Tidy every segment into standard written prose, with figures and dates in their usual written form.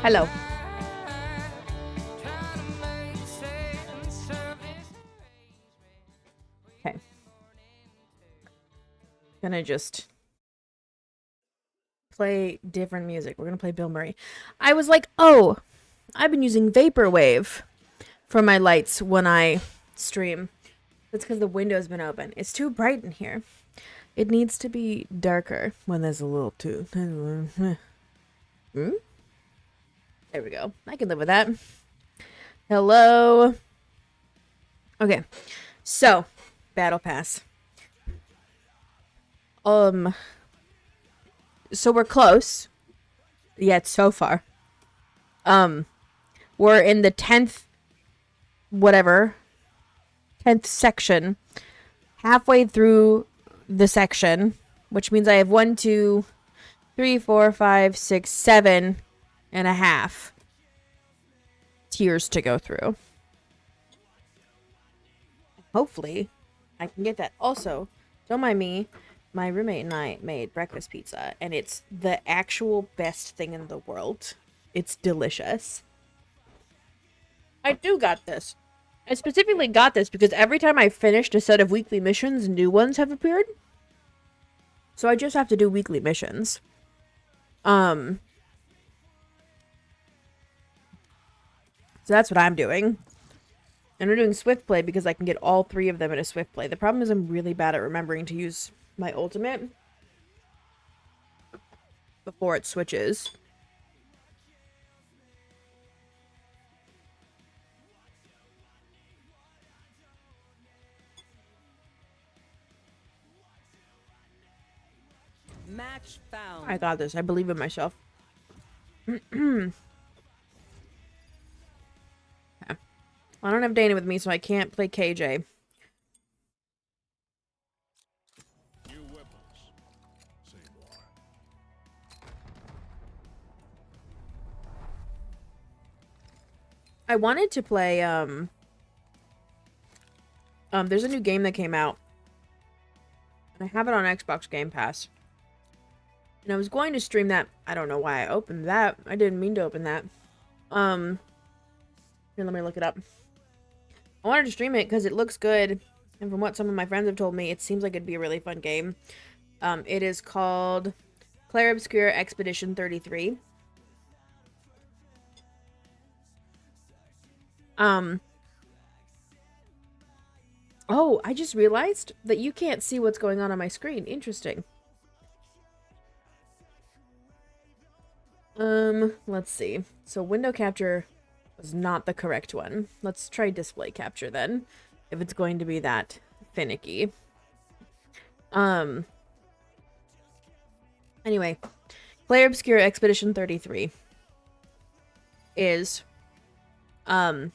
Hello. Okay. Gonna just play different music. We're gonna play Bill Murray. I was like, oh, I've been using Vaporwave for my lights when I stream. That's because the window's been open. It's too bright in here. It needs to be darker when there's a little too. Hmm? There we go. I can live with that. Hello. Okay. So, Battle Pass. So we're close. Yet so far. We're in the 10th whatever 10th section. Halfway through the section, which means I have 1, 2, 3, 4, 5, 6, 7 and a half tiers to go through. Hopefully, I can get that. Also, don't mind me, my roommate and I made breakfast pizza, and it's the actual best thing in the world. It's delicious. I got this. I specifically got this because every time I finished a set of weekly missions, new ones have appeared. So I just have to do weekly missions. So that's what I'm doing. And we're doing Swift Play because I can get all 3 of them in a Swift Play. The problem is I'm really bad at remembering to use my ultimate before it switches. Match found. I got this. I believe in myself. Okay. I don't have Dana with me, so I can't play KJ. New weapons. Say more. I wanted to play, there's a new game that came out. And I have it on Xbox Game Pass. And I was going to stream that. I don't know why I opened that. I didn't mean to open that. Here, let me look it up. I wanted to stream it because it looks good. And from what some of my friends have told me, it seems like it'd be a really fun game. It is called Clair Obscure Expedition 33. Oh, I just realized that you can't see what's going on my screen. Interesting. Let's see. So window capture was not the correct one. Let's try display capture then, if it's going to be that finicky. Anyway, Clair Obscure Expedition 33 is, I'm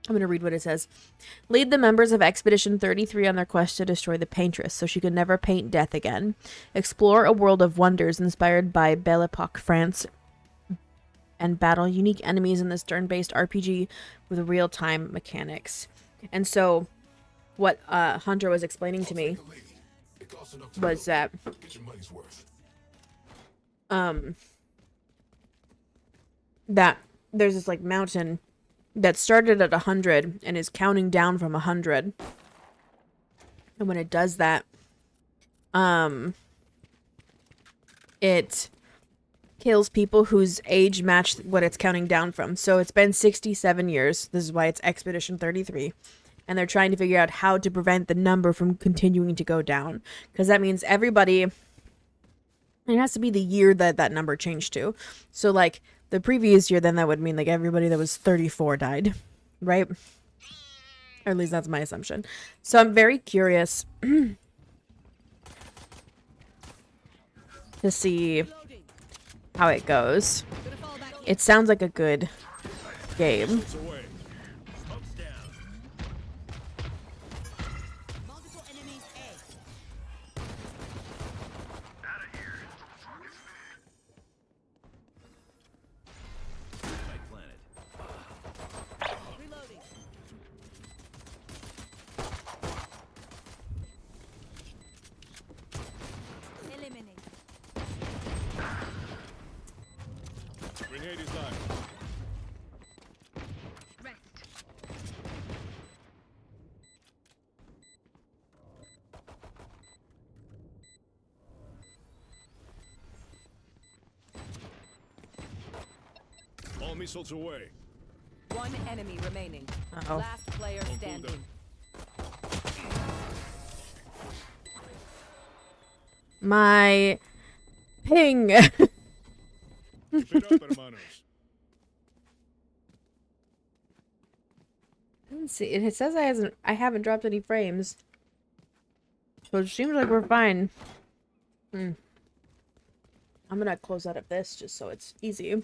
going to read what it says. Lead the members of Expedition 33 on their quest to destroy the Paintress so she could never paint death again. Explore a world of wonders inspired by Belle Epoque France and battle unique enemies in this turn-based RPG with real-time mechanics. And so, what Hunter was explaining to me was that that there's this like mountain that started at 100 and is counting down from 100. And when it does that, it kills people whose age match what it's counting down from. So it's been 67 years. This is why it's Expedition 33. And they're trying to figure out how to prevent the number from continuing to go down. Because that means everybody... It has to be the year that that number changed to. So, like, the previous year, then that would mean, like, everybody that was 34 died. Right? Or at least that's my assumption. So I'm very curious to see how it goes. It sounds like a good game. It's away. Smoke's down. Multiple enemies A. My planet. Reloading. Eliminate. missiles away. One enemy remaining. Uh-oh. Last player standing. My ping. Keep it up, hermanos. Let's see. It says I haven't dropped any frames. So it seems like we're fine. I'm gonna close out of this just so it's easy.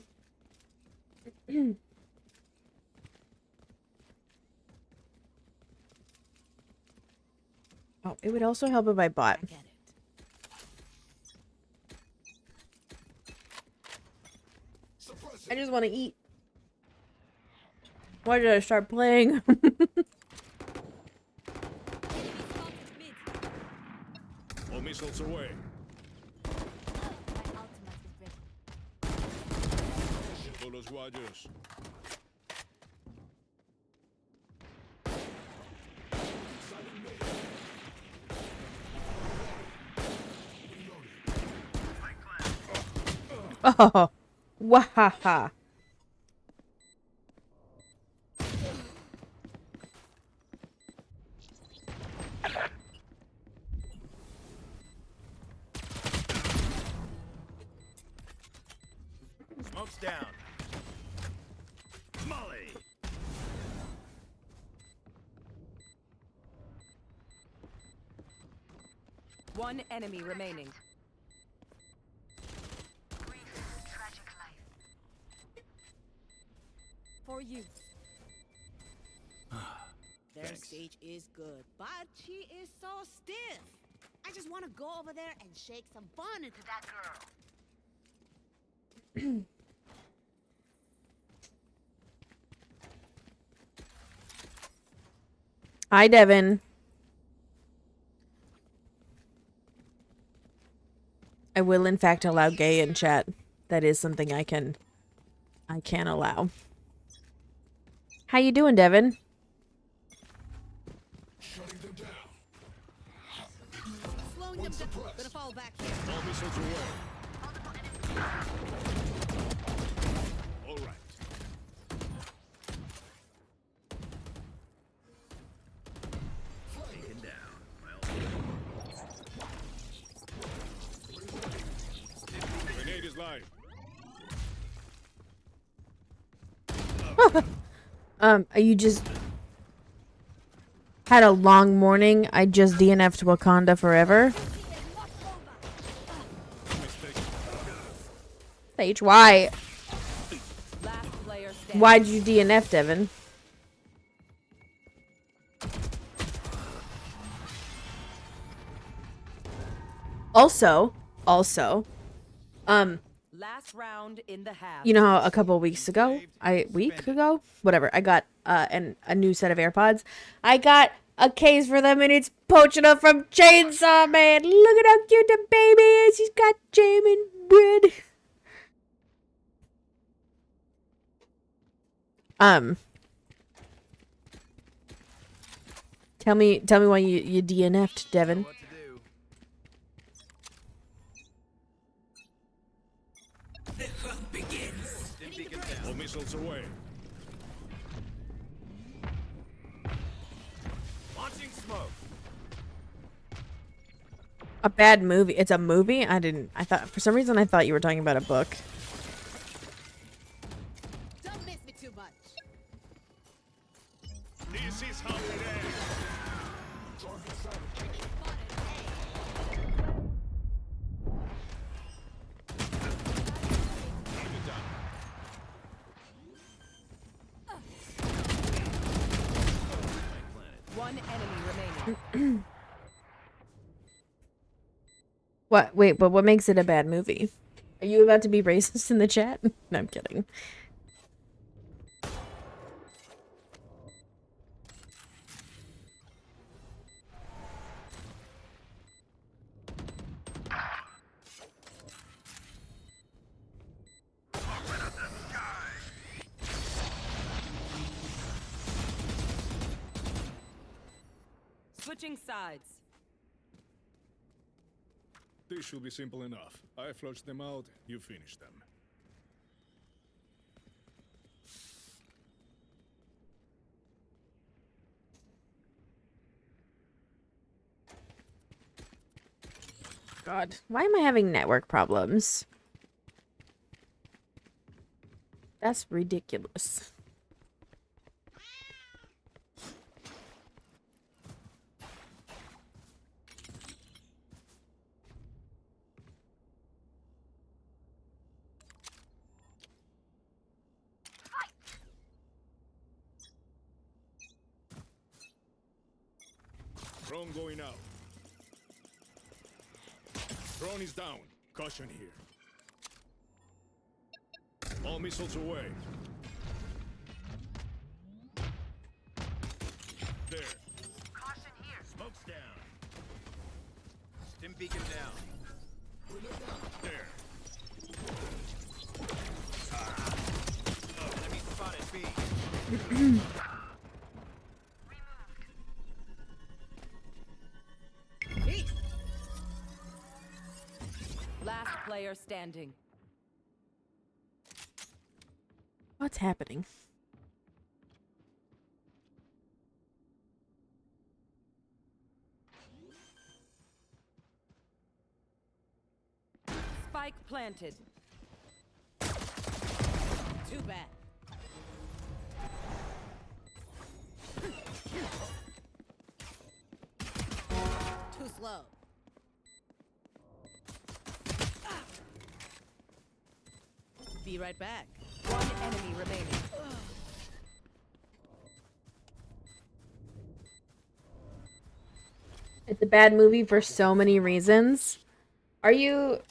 Oh, it would also help if I bought. I get it. I just want to eat. Why did I start playing? All missiles away. Todos los guayos. Oh, wahaha. Smoke's down. Molly. One enemy remaining. For you. Their Thanks. stage is good, but she is so stiff. I just want to go over there and shake some fun into that girl. Hi, Devin. I will, in fact, allow gay in chat. That is something I can allow. How you doing, Devin? Shutting them down. Slowing them down. Gonna fall back here. All missiles away. All right. Taken down. Well. Grenade is live. You just had a long morning. I just DNF'd Wakanda forever. Mistake. H, why? Last player standing. Why'd you DNF, Devin? Also, Last round in the half. you know how a couple weeks ago, whatever, I got a new set of AirPods. I got a case for them, and it's Pochina from Chainsaw Man. Look at how cute the baby is. He's got jam and bread. Tell me why you DNF'd, Devin. What to do? The hunt begins. All missiles away. Launching smoke. A bad movie. It's a movie? I thought, for some reason, I thought you were talking about a book. Don't miss me too much. This is how it ends. One enemy remaining. What? Wait, but what makes it a bad movie? Are you about to be racist in the chat? No, I'm kidding. Switching sides. This should be simple enough. I flushed them out, you finish them. God, why am I having network problems? That's ridiculous. Drone going out. Drone is down. Caution here. All missiles away. There. Caution here. Smoke's down. Stim beacon down. There. Enemy spotted B. Last player standing. What's happening? Spike planted. Too bad. Too slow. Be right back. One enemy remaining. It's a bad movie for so many reasons. Where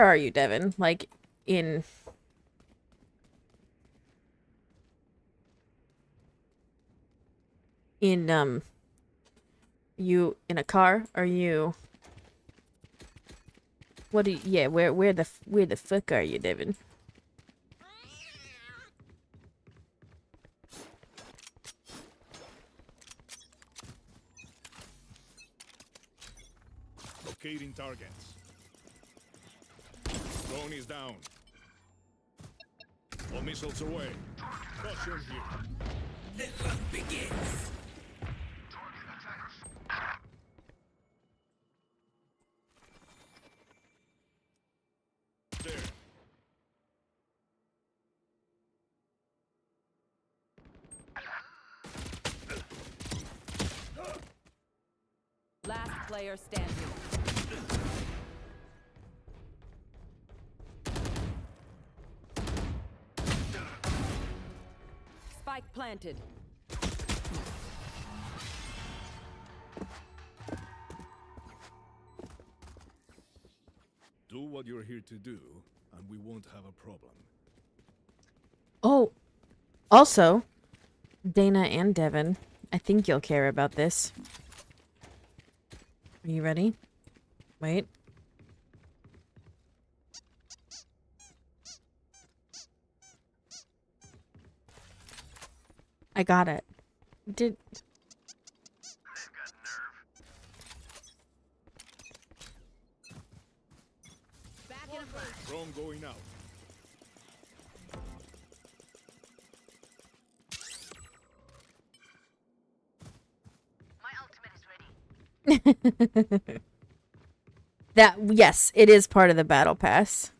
are you, Devin? Like, in... You in a car? Are you... What do you... Yeah, where the fuck are you, Devin? Locating targets. Drone is down. All missiles away. Caution here. The hunt begins. There. Last player standing. Spike planted. Do what you're here to do, and we won't have a problem. Oh, also, Dana and Devin, I think you'll care about this. Are you ready? Wait. I got it. Did... Back in a flash. Drone going out. My ultimate is ready. That, yes, it is part of the battle pass.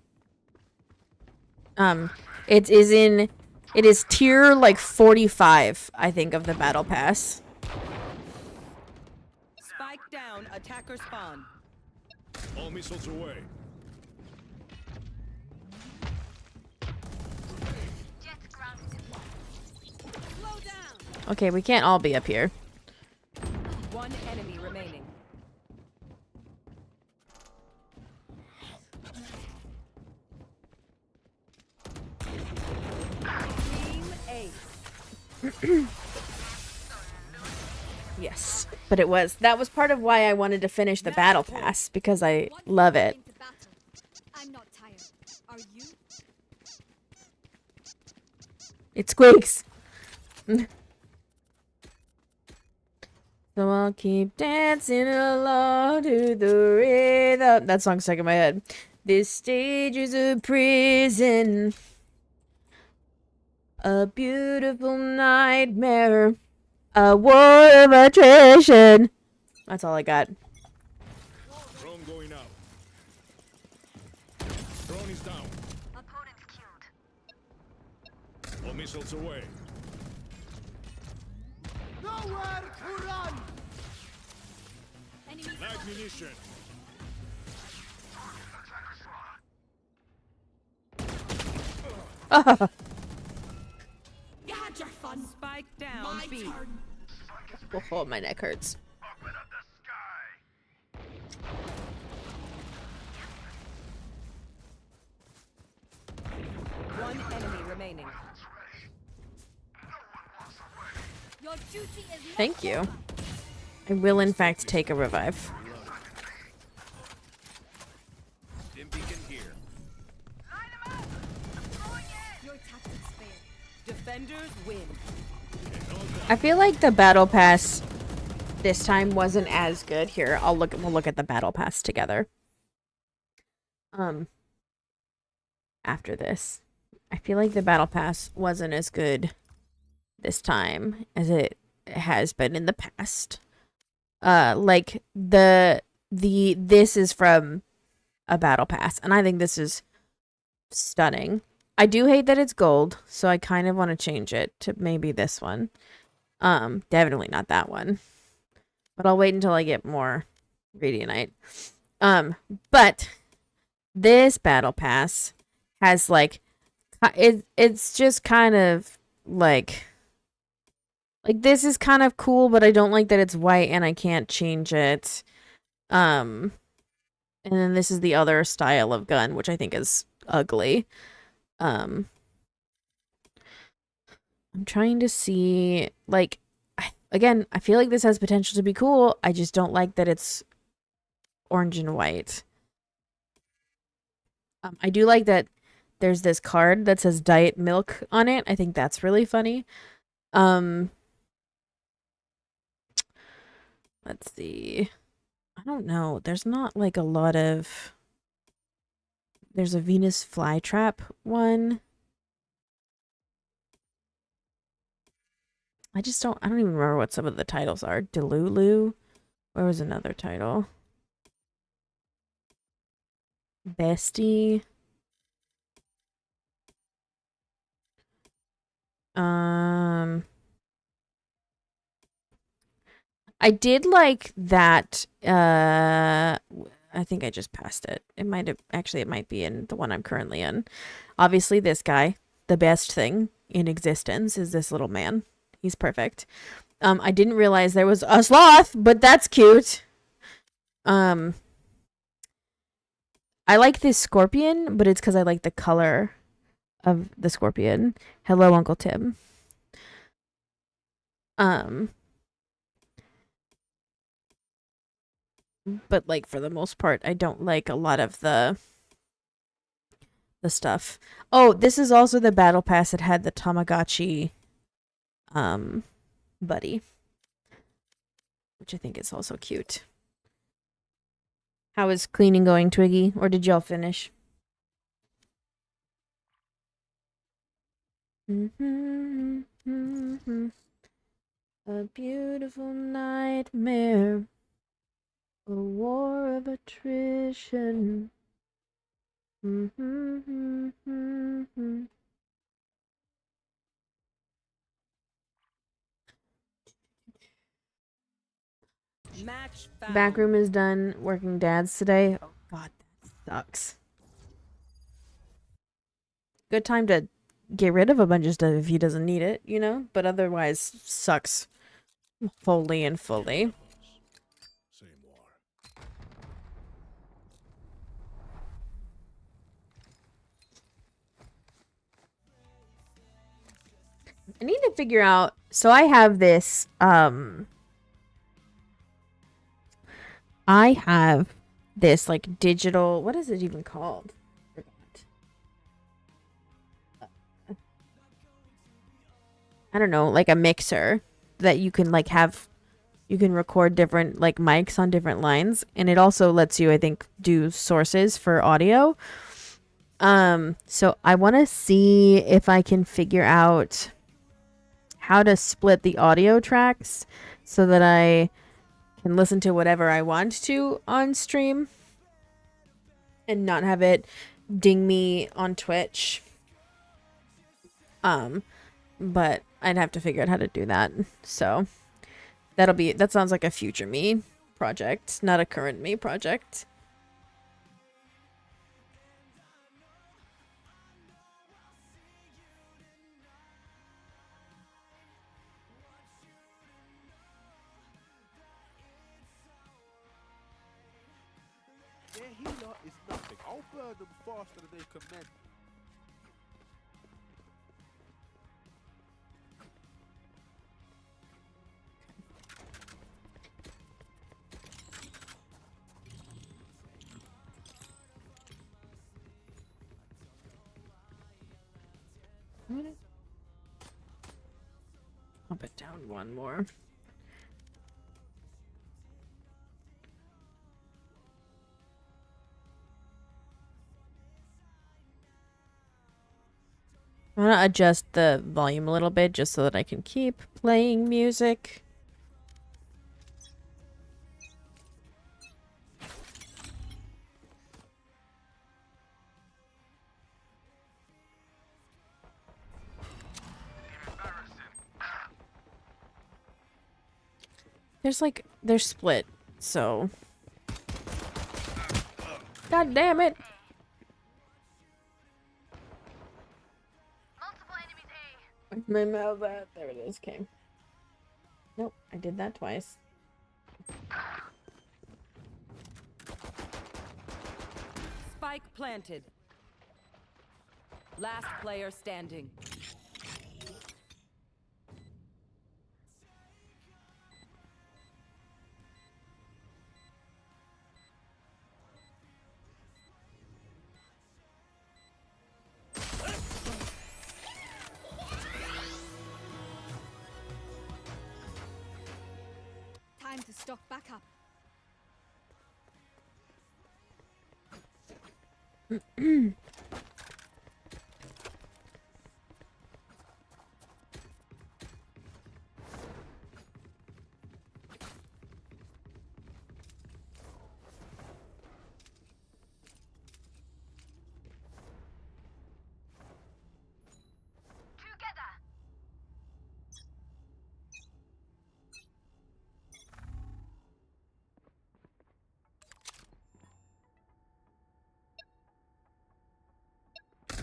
It is tier like 45, I think, of the battle pass. Spike down. Attacker spawn. All missiles away. Jet grounded. Slow down. Okay, we can't all be up here. One enemy remaining. Team Ace. Yes, but that was part of why I wanted to finish the battle pass, because I What love is it. into battle? I'm not tired. Are you? It squeaks. So I'll keep dancing along to the rhythm. That song's stuck in my head. This stage is a prison, a beautiful nightmare, a war of attrition. That's all I got. Drone going out. is down. Opponent killed. All missiles away. Nowhere to run. Enemy Light munition. You had your fun. Spike down My B. turn. Oh, my neck hurts. Open up the sky. One enemy remaining. Your duty is not Thank you. I will, in fact, take a revive. Dim beacon here. your tactics fail. Defenders win. I feel like the battle pass this time wasn't as good. Here, we'll look at the battle pass together. After this. I feel like the battle pass wasn't as good this time as it has been in the past. Like this is from a battle pass, and I think this is stunning. I do hate that it's gold, so I kind of want to change it to maybe this one. Definitely not that one. But I'll wait until I get more Radianite. But this battle pass has like it's just kind of like this is kind of cool, but I don't like that it's white and I can't change it. And then this is the other style of gun, which I think is ugly. I'm trying to see, like, again, I feel like this has potential to be cool. I just don't like that it's orange and white. I do like that there's this card that says Diet Milk on it. I think that's really funny. Let's see. I don't know. There's not like a lot of... There's a Venus flytrap one. I don't even remember what some of the titles are. Delulu. Where was another title? Bestie. I did like that. I think I just passed it. It might be in the one I'm currently in. Obviously, this guy, the best thing in existence is this little man. He's perfect. I didn't realize there was a sloth, but that's cute. I like this scorpion, but it's because I like the color of the scorpion. Hello, Uncle Tim. But like for the most part, I don't like a lot of the stuff. Oh, this is also the battle pass that had the Tamagotchi buddy, which I think is also cute. How is cleaning going, Twiggy? Or did y'all finish? A beautiful nightmare. A war of attrition. Match found. Backroom is done working dads today. Oh god, that sucks. Good time to get rid of a bunch of stuff if he doesn't need it, you know? But otherwise, sucks wholly and fully. Same war. I need to figure out. So I have this. I have this like digital. What is it even called? I don't know, like a mixer that you can like have. You can record different like mics on different lines, and it also lets you, I think, do sources for audio. So I want to see if I can figure out how to split the audio tracks so that I can listen to whatever I want to on stream and not have it ding me on Twitch. But I'd have to figure out how to do that. So that sounds like a future me project, not a current me project. Their healer is nothing. I'll burn them faster than they can mend. Pump it down one more. I'm gonna adjust the volume a little bit just so that I can keep playing music. They're split, so. God damn it! Multiple enemies A. Where's my mouse at? There it is, okay. Nope, I did that twice. Spike planted. Last player standing. Time to stock back up. Together.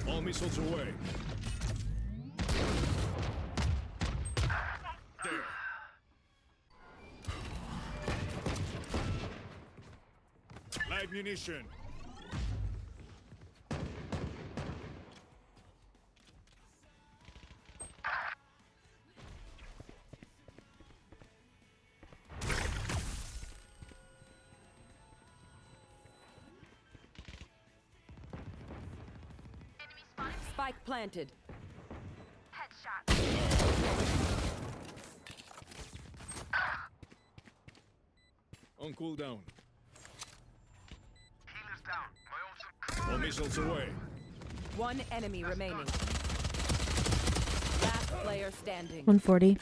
All missiles away. There. Live munition. Enemy spotted B. Spike planted. Headshot. On cooldown. Healer's down. My All missiles away. One enemy remaining. Last player standing. 140.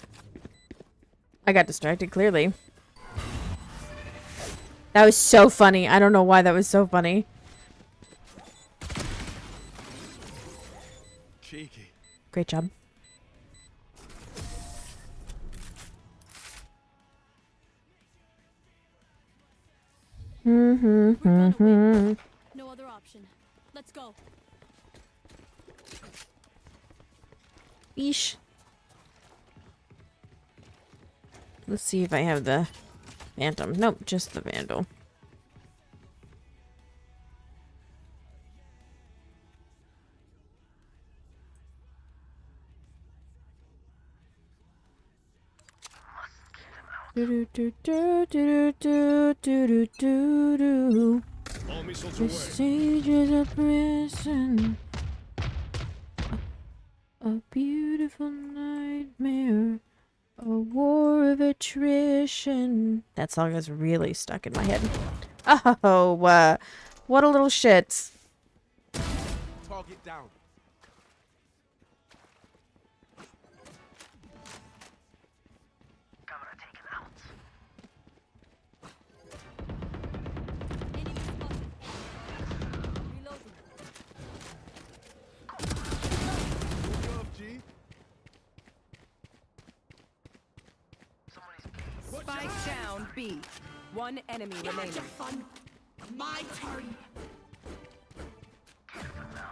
I got distracted, clearly. That was so funny. I don't know why that was so funny. Cheeky. Great job. No other option. Let's go. Yeesh. Let's see if I have the Phantom. Nope, just the Vandal. Do do do do do do do do do. All missiles The away. stage is a prison, a beautiful nightmare, a war of attrition. That song is really stuck in my head. Oh, what a little shit. Target down. Camera taken out. Enemy spotted. Reloading. Spike down B. One enemy remaining. Fun. My turn.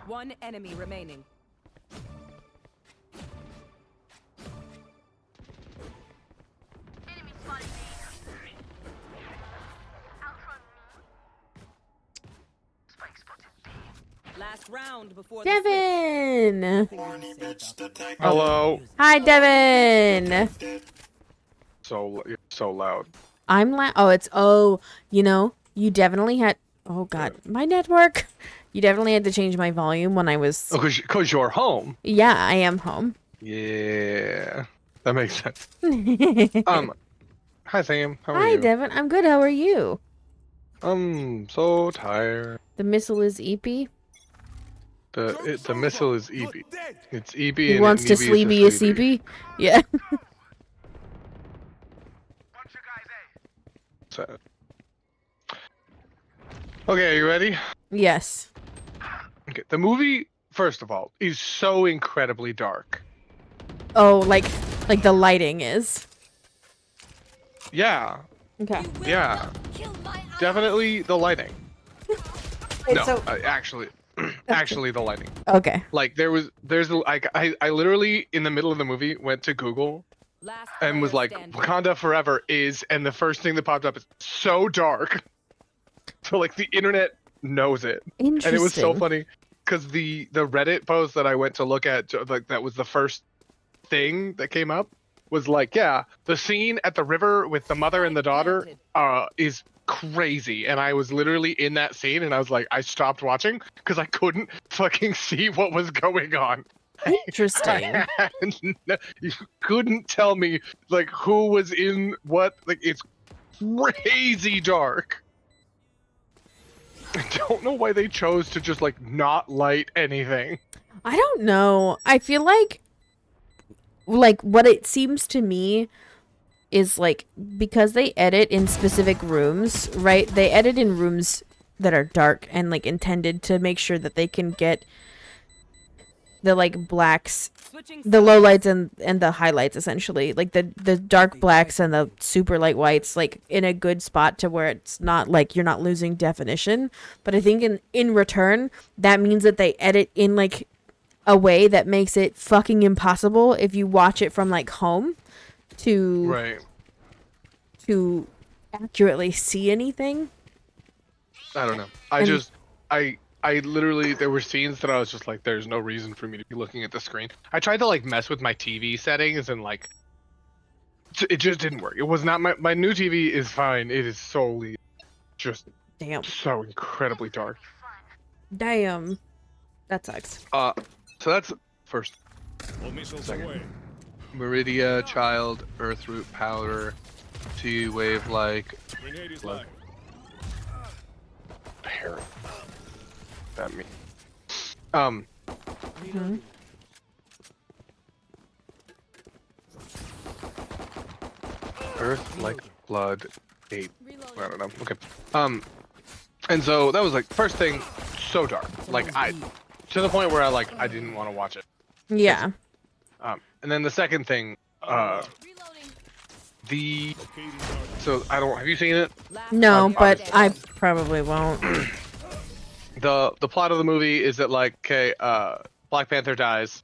One enemy remaining. Enemy spotted me. Outrun me. Spike spotted B. Last round before Devin. Hello. Hi, Devin. So loud. I'm oh, you know, you definitely had. Oh God, my network. You definitely had to change my volume when I was. Oh, cause you're home. Yeah, I am home. Yeah, that makes sense. Hi Sam. How are Hi, you? Devin. I'm good. How are you? I'm so tired. The missile is EP. The missile is EB. It's EB He and wants to EB is a sleepy a sleepy. CP. Yeah. Bunch of guys A. So- Okay, are you ready? Yes. Okay, the movie, first of all, is so incredibly dark. Oh, like the lighting is. Yeah, Okay. yeah, definitely the lighting. No, so- actually the lighting. Okay. Like I literally in the middle of the movie went to Google Last and was player like, standing. Wakanda Forever is, and the first thing that popped up is so dark. So like the internet knows it, Interesting. and it was so funny because the Reddit post that I went to look at, like that was the first thing that came up, was like, yeah, the scene at the river with the mother and the daughter is crazy, and I was literally in that scene, and I was like, I stopped watching because I couldn't fucking see what was going on. Interesting. You couldn't tell me like who was in what. Like it's crazy dark. I don't know why they chose to just like not light anything. I don't know. I feel like what it seems to me is like because they edit in specific rooms, right? They edit in rooms that are dark and like intended to make sure that they can get the like blacks, Switching the lowlights and the highlights, essentially like the dark blacks and the super light whites, like in a good spot to where it's not like you're not losing definition. But I think in return that means that they edit in like a way that makes it fucking impossible if you watch it from like home to accurately see anything. I don't know. I literally, there were scenes that I was just like, there's no reason for me to be looking at the screen. I tried to like mess with my TV settings and like, it just didn't work. It was not my new TV is fine. It is solely just Damn. so incredibly dark. Damn. That sucks. So that's first. All missiles Second. away. Meridia, Child, Earthroot, Powder, T-Wave like Grenade is Love. live. Parrot. That means. Earth like blood 8. I don't know. Okay. And so that was like first thing, so dark. Like to the point where I didn't want to watch it. Yeah. And then the second thing, the Locating target. so I don't, have you seen it? No, but I probably won't. The plot of the movie is that like, okay, Black Panther dies,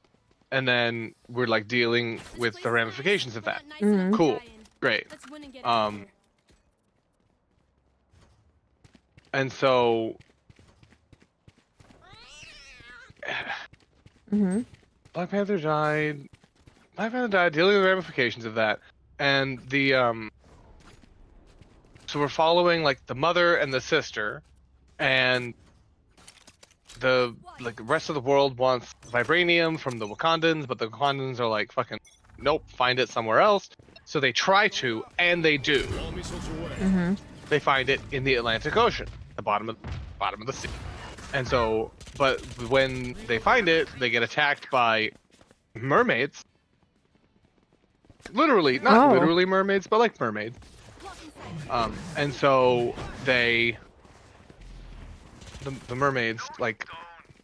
and then we're like dealing with the ramifications of that. Cool, great. And so Black Panther died. Black Panther died, dealing with the ramifications of that, and the so we're following like the mother and the sister, and the like the rest of the world wants vibranium from the Wakandans, but the Wakandans are like, fucking nope, find it somewhere else. So they try to, and they do. All missiles away. They find it in the Atlantic Ocean, the bottom of the sea. And so, but when they find it, they get attacked by mermaids. Literally, not Oh. literally mermaids, but like mermaids. And so the mermaids, like,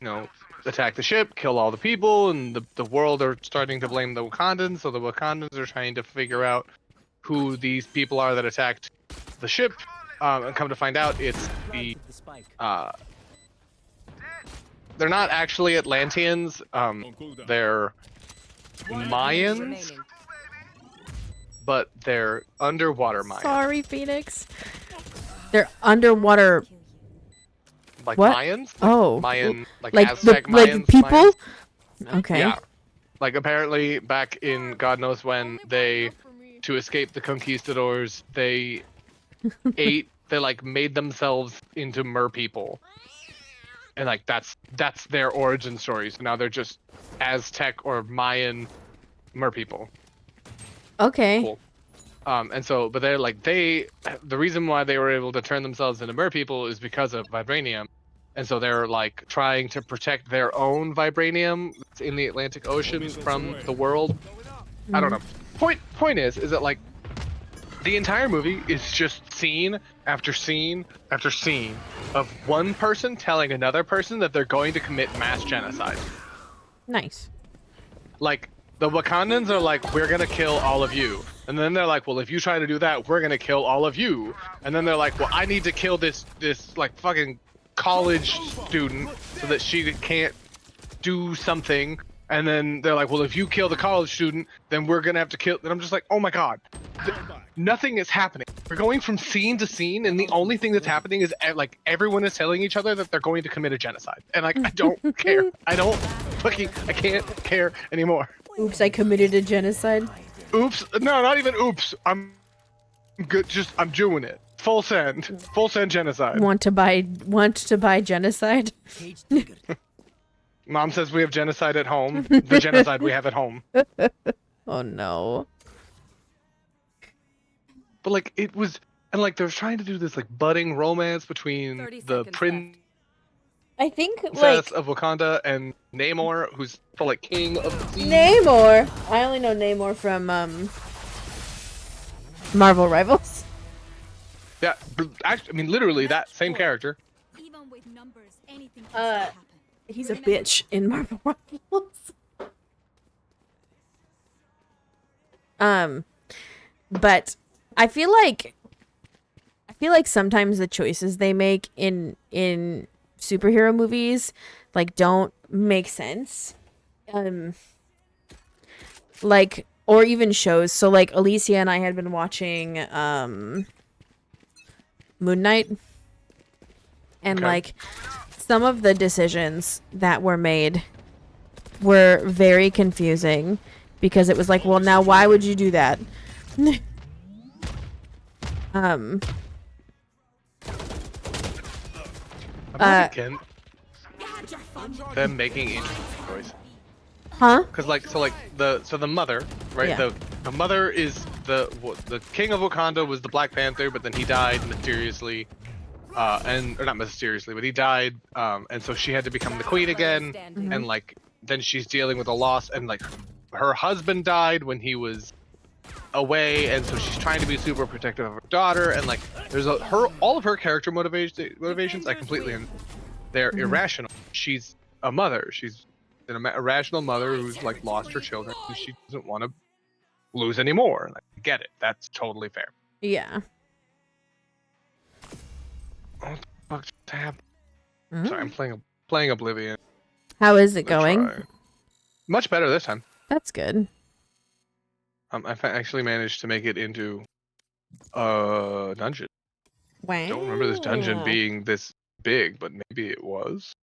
you know, attack the ship, kill all the people, and the world are starting to blame the Wakandans. So the Wakandans are trying to figure out who these people are that attacked the ship, and come to find out it's the they're not actually Atlanteans. They're One enemy Mayans, remaining. but they're underwater Mayans. Sorry, Phoenix. They're underwater. Like What? Mayans? Oh. Mayan, like Like Aztec the like Mayans, people? Mayans. Okay. Yeah. Like apparently back in God knows when, they, to escape the conquistadors, they they like made themselves into mer people. And like that's their origin story. So now they're just Aztec or Mayan mer people. Okay. Cool. And so, but they're like, the reason why they were able to turn themselves into mer people is because of vibranium. And so they're like trying to protect their own vibranium that's in the Atlantic Ocean from the world. I don't know. Point is that like the entire movie is just scene after scene after scene of one person telling another person that they're going to commit mass genocide. Nice. Like, the Wakandans are like, we're gonna kill all of you. And then they're like, well, if you try to do that, we're gonna kill all of you. And then they're like, well, I need to kill this like fucking college student so that she can't do something. And then they're like, well, if you kill the college student, then we're gonna have to kill. And I'm just like, oh my god, nothing is happening. We're going from scene to scene, and the only thing that's happening is like everyone is telling each other that they're going to commit a genocide. And like, I don't care. I can't care anymore. Oops, I committed a genocide. Oops, no, not even oops. I'm good. I'm doing it. Full send genocide. Want to buy genocide? Mom says we have genocide at home. The genocide we have at home. Oh no. But like it was, and like they're trying to do this like budding romance between 30 the seconds princess I think like of Wakanda and Namor, who's the like king of the sea. Namor. I only know Namor from Marvel Rivals. Yeah, actually, I mean literally that same character. Even with numbers, anything can still happen. He's a bitch in Marvel Rivals. But I feel like sometimes the choices they make in superhero movies like don't make sense. Like, or even shows. So like Alicia and I had been watching Moon Knight, and Okay. like some of the decisions that were made were very confusing because it was like, well, now why would you do that? I'm not against them making interesting choices. Huh? Cause like the mother, right? Yeah. The mother is the king of Wakanda was the Black Panther, but then he died mysteriously, or not mysteriously, but he died, and so she had to become the queen again, Standing. and like then she's dealing with a loss, and like her husband died when he was away, and so she's trying to be super protective of her daughter, and like there's all of her character motivations I completely they're irrational. She's a mother. She's an irrational mother who's like lost her children, and she doesn't want to lose anymore. Like, I get it. That's totally fair. Yeah. What the fuck just happened? Mm. Sorry, I'm playing Oblivion. How is it Let's going? try. Much better this time. That's good. Actually managed to make it into a dungeon. Wow. I don't remember this dungeon being this big, but maybe it was.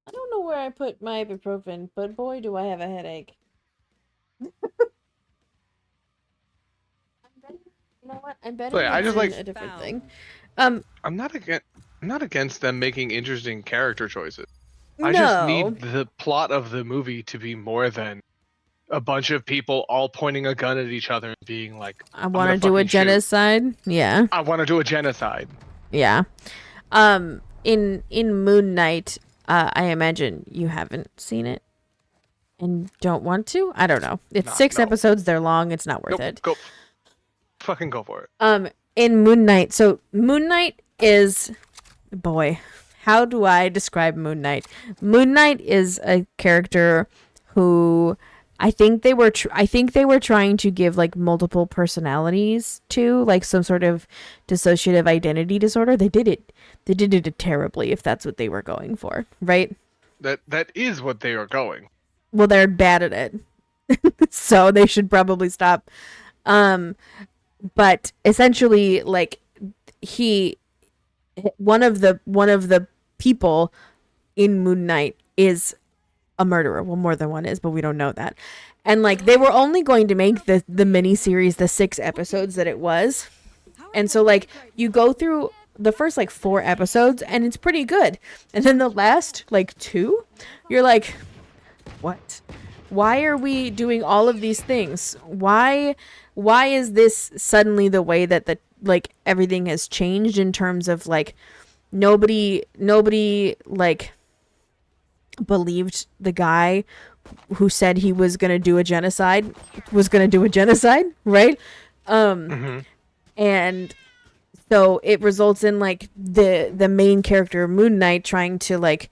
I don't know where I put my ibuprofen, but boy, do I have a headache. You know what? I'm betting So, yeah, I it's just, in like- a different Found. thing. I'm not against them making interesting character choices. I just need the plot of the movie to be more than a bunch of people all pointing a gun at each other and being like, I want to gonna do a fucking shoot. genocide. Yeah. I want to do a genocide. Yeah. In Moon Knight, I imagine you haven't seen it and don't want to. I don't know. It's Nah, 6 no. episodes. They're long. It's not worth Go, it. go, fucking go for it. In Moon Knight. So Moon Knight is, boy, how do I describe Moon Knight? Moon Knight is a character who I think they were trying to give like multiple personalities to like some sort of dissociative identity disorder. They did it terribly if that's what they were going for, right? That is what they are going. Well, they're bad at it. So they should probably stop. But essentially like one of the people in Moon Knight is a murderer. Well, more than one is, but we don't know that. And like they were only going to make the mini series the 6 episodes that it was. And so like you go through the first like 4 episodes and it's pretty good. And then the last like 2, you're like, what? Why are we doing all of these things? Why is this suddenly the way that the like everything has changed in terms of like nobody like believed the guy who said he was going to do a genocide, right? And so it results in like the main character Moon Knight trying to like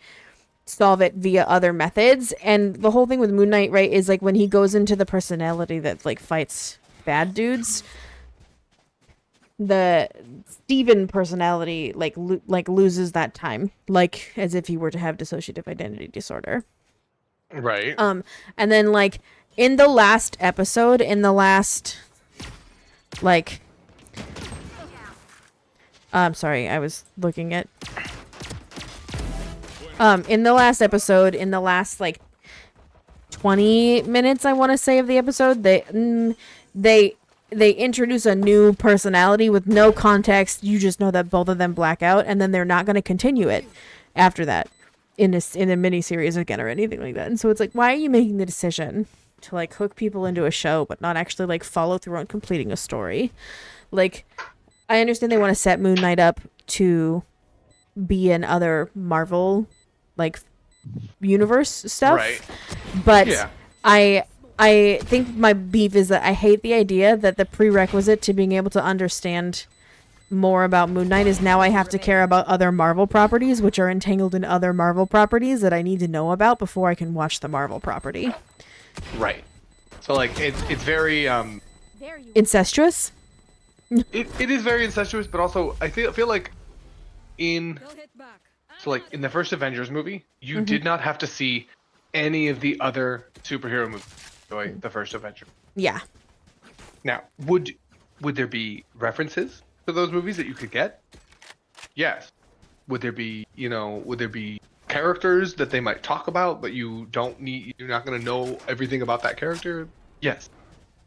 solve it via other methods. And the whole thing with Moon Knight, right, is like when he goes into the personality that like fights bad dudes, the Steven personality like loses that time, like as if he were to have dissociative identity disorder. Right. And then like in the last episode, in the last like sorry, I was looking at in the last episode, in the last like 20 minutes I want to say of the episode, they introduce a new personality with no context. You just know that both of them black out, and then they're not going to continue it after that in a mini series again or anything like that. And so it's like, why are you making the decision to like hook people into a show but not actually like follow through on completing a story? Like, I understand they want to set Moon Knight up to be in other Marvel like universe stuff, Right. But Yeah. I think my beef is that I hate the idea that the prerequisite to being able to understand more about Moon Knight is now I have to care about other Marvel properties, which are entangled in other Marvel properties that I need to know about before I can watch the Marvel property. Right. So like it's very Incestuous? it is very incestuous, but also I feel like in like in the first Avengers movie, you did not have to see any of the other superhero movies enjoy the first Avenger. Yeah. Now, would there be references to those movies that you could get? Yes. Would there be characters that they might talk about, but you're not going to know everything about that character? Yes.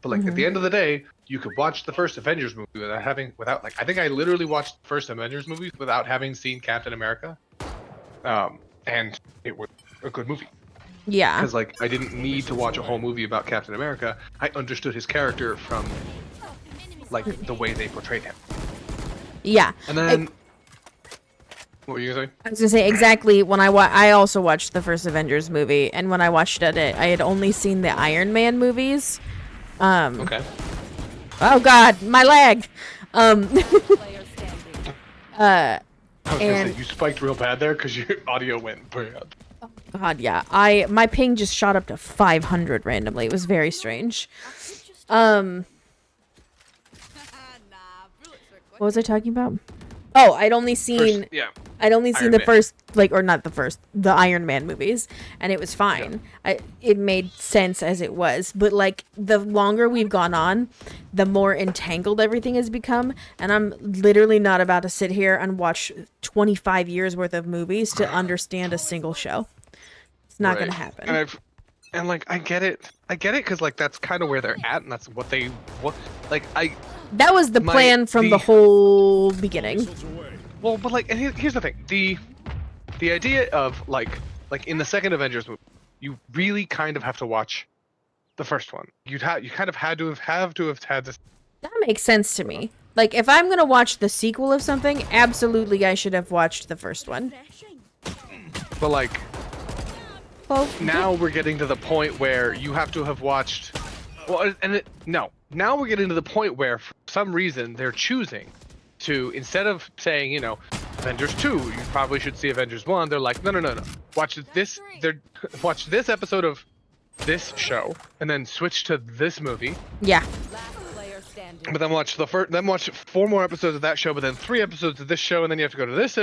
But like at the end of the day, you could watch the first Avengers movie without I think I literally watched the first Avengers movie without having seen Captain America. And it was a good movie. Yeah. Because like I didn't need to watch a whole movie about Captain America. I understood his character from like the way they portrayed him. Yeah. And then what were you gonna say? I was gonna say exactly when I also watched the first Avengers movie, and when I watched it, I had only seen the Iron Man movies. Okay. Oh God, my leg. Player standing. I was gonna And- say you spiked real bad there because your audio went bad. God, yeah. My ping just shot up to 500 randomly. It was very strange. What was I talking about? Oh, I'd only seen Yeah. the Iron Man. first, or not the first, the Iron Man movies, and it was fine. It made sense as it was, but like the longer we've gone on, the more entangled everything has become, and I'm literally not about to sit here and watch 25 years worth of movies to understand a single show. It's not going to happen. And I get it because like that's kind of where they're at, and that's what That was the plan from the whole beginning. Well, but like, and here's the thing: the idea of like in the second Avengers movie, you really kind of have to watch the first one. You kind of had to have had this. That makes sense to me. Like, if I'm gonna watch the sequel of something, absolutely I should have watched the first one. But like, Well, now we're getting to the point where you have to have watched. Well, now we're getting to the point where for some reason they're choosing to, instead of saying, Avengers 2, you probably should see Avengers 1, they're like, no. Watch this episode of this show and then switch to this movie, Yeah. Last player standing. but then watch then watch 4 more episodes of that show, but then 3 episodes of this show, and then you have to go to this.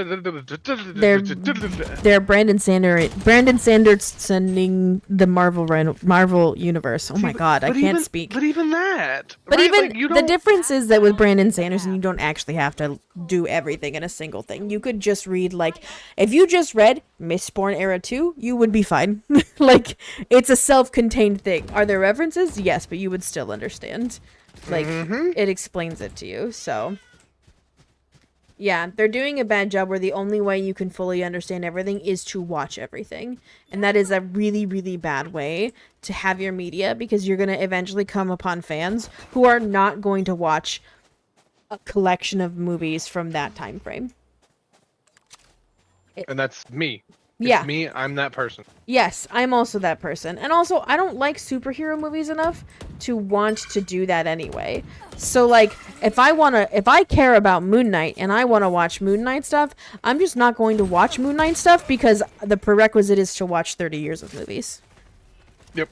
They're Brandon Sanders sending the Marvel universe. Oh my god, I can't speak. But even that. But right? even Like, you the don't- difference is that with Brandon Sanderson, you don't actually have to do everything in a single thing. You could just read, like, if you just read Mistborn Era 2, you would be fine. Like, it's a self-contained thing. Are there references? Yes, but you would still understand. Like, it explains it to you, so. Yeah, they're doing a bad job where the only way you can fully understand everything is to watch everything. And that is a really, really bad way to have your media, because you're going to eventually come upon fans who are not going to watch a collection of movies from that time frame. And that's me. It's Yeah. me. I'm that person. Yes, I'm also that person. And also, I don't like superhero movies enough to want to do that anyway. So, like, if I care about Moon Knight and I want to watch Moon Knight stuff, I'm just not going to watch Moon Knight stuff because the prerequisite is to watch 30 years of movies. Yep.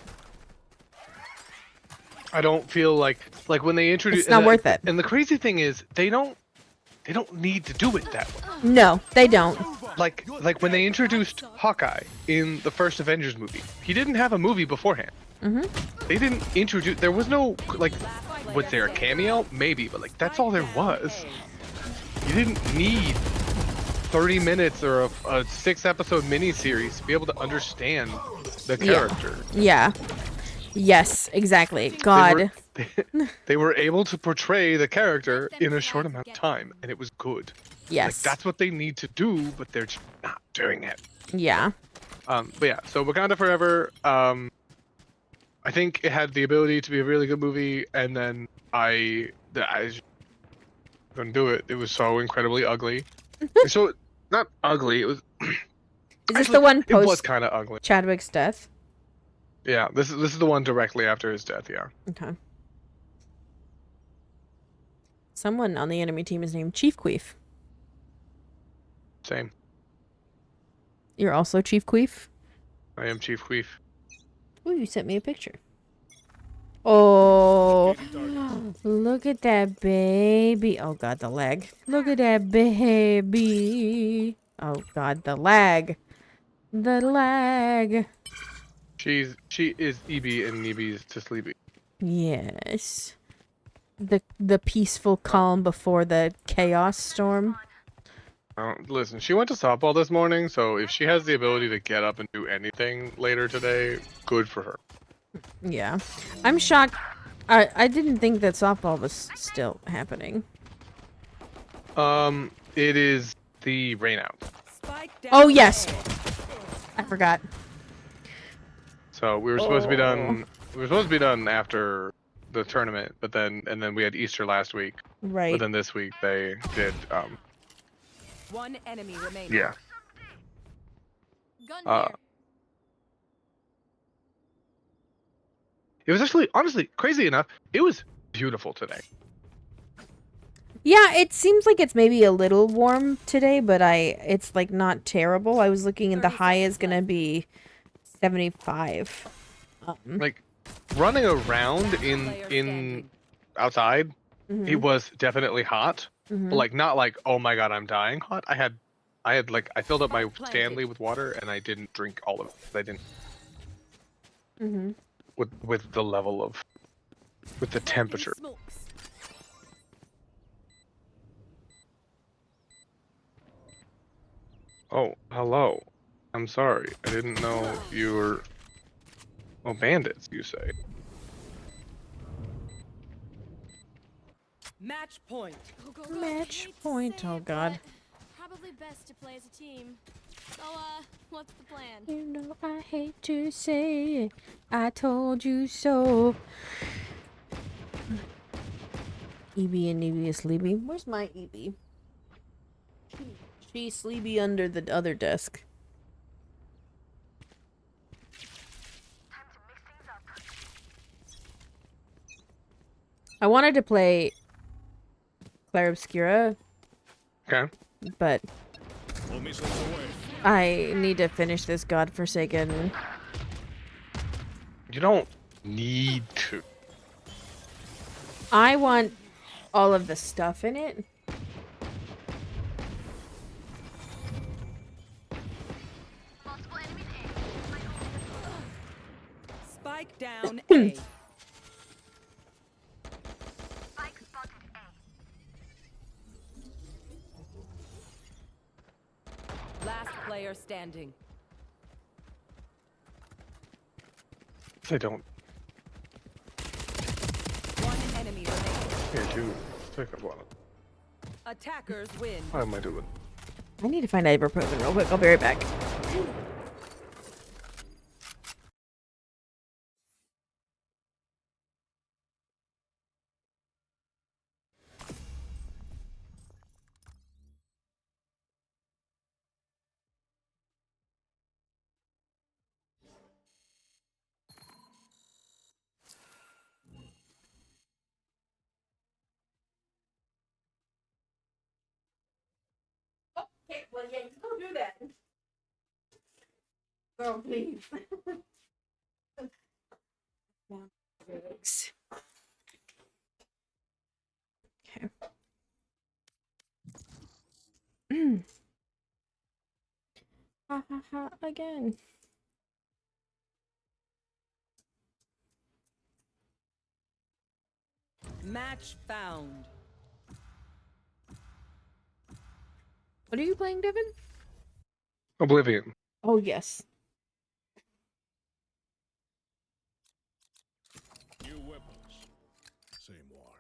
I don't feel like when they introduce. It's not worth it. And the crazy thing is, they don't need to do it that way. No, they don't. Like when they introduced Hawkeye in the first Avengers movie, he didn't have a movie beforehand. They didn't introduce. There was no, like, was there a cameo? Maybe, but like that's all there was. You didn't need 30 minutes or a 6-episode miniseries to be able to understand the character. Yeah. Yes, exactly. God. They were able to portray the character in a short amount of time, and it was good. Yes. Like, that's what they need to do, but they're just not doing it. Yeah. But yeah, so Wakanda Forever, I think it had the ability to be a really good movie, and then I just couldn't do it. It was so incredibly ugly. So, not ugly, it was... Is this Actually, the one it was post kind of ugly. Chadwick's death? Yeah, this is the one directly after his death, yeah. Okay. Someone on the enemy team is named Chief Queef. Same. You're also Chief Queef? I am Chief Queef. Oh, you sent me a picture. Oh, look at that baby. Oh, God, the lag. Look at that baby. Oh, God, the lag. The lag. She is EB and EB's to Sleepy. Yes. The peaceful calm before the chaos storm. Listen, she went to softball this morning, so if she has the ability to get up and do anything later today, good for her. Yeah. I'm shocked. I didn't think that softball was still happening. It is the rain out. Spike down. Oh, yes. I forgot. So we were supposed to be done. We were supposed to be done after the tournament, but then we had Easter last week. Right. But then this week they did. One enemy remaining. Yeah. Gun It was actually, honestly, crazy enough, it was beautiful today. Yeah, it seems like it's maybe a little warm today, but it's like not terrible. I was looking and the high is gonna be 75. Like running around in outside, it was definitely hot. But like not like, oh my god, I'm dying hot. I had like, I filled up my Stanley with water and I didn't drink all of it. I didn't. With the level of, with the temperature. Oh, hello. I'm sorry. I didn't know you were. Oh, bandits, you say? Match point. Match point. Oh god. Probably best to play as a team. So, what's the plan? You know I hate to say it. I told you so. EB and EB is sleepy. Where's my EB? She's sleepy under the other desk. I wanted to play Claire Obscura, Okay. but I need to finish this godforsaken. You don't need to. I want all of the stuff in it. Spike down A. Last player standing. They don't. One enemy remaining. Here, dude. Pick up one. Attackers win. How am I doing? I need to find ibuprofen real quick. I'll be right back. Okay, well, yeah, you don't do that. Girl, please. Okay. Ha ha ha again. Match found. What are you playing, Devin? Oblivion. Oh, yes. New weapons. Same war.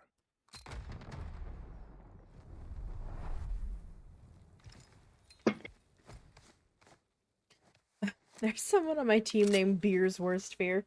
There's someone on my team named Beer's Worst Fear.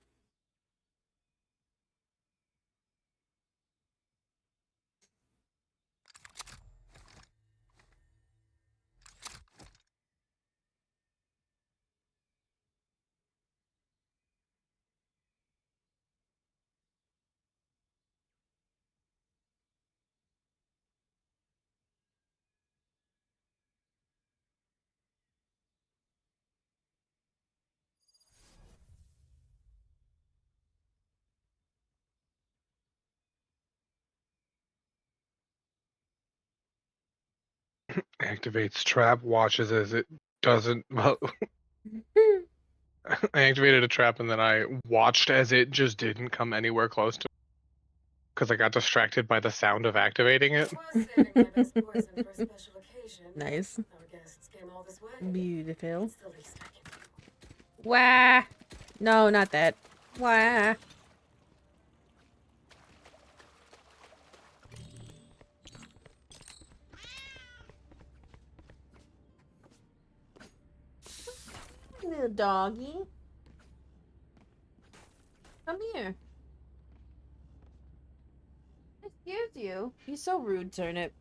Activates trap, watches as it doesn't. Well, I activated a trap and then I watched as it just didn't come anywhere close to. Because I got distracted by the sound of activating it. Nice. Beautiful. Wah! No, not that. Wah! Little doggy. Come here. Excuse you. He's so rude, Turnip.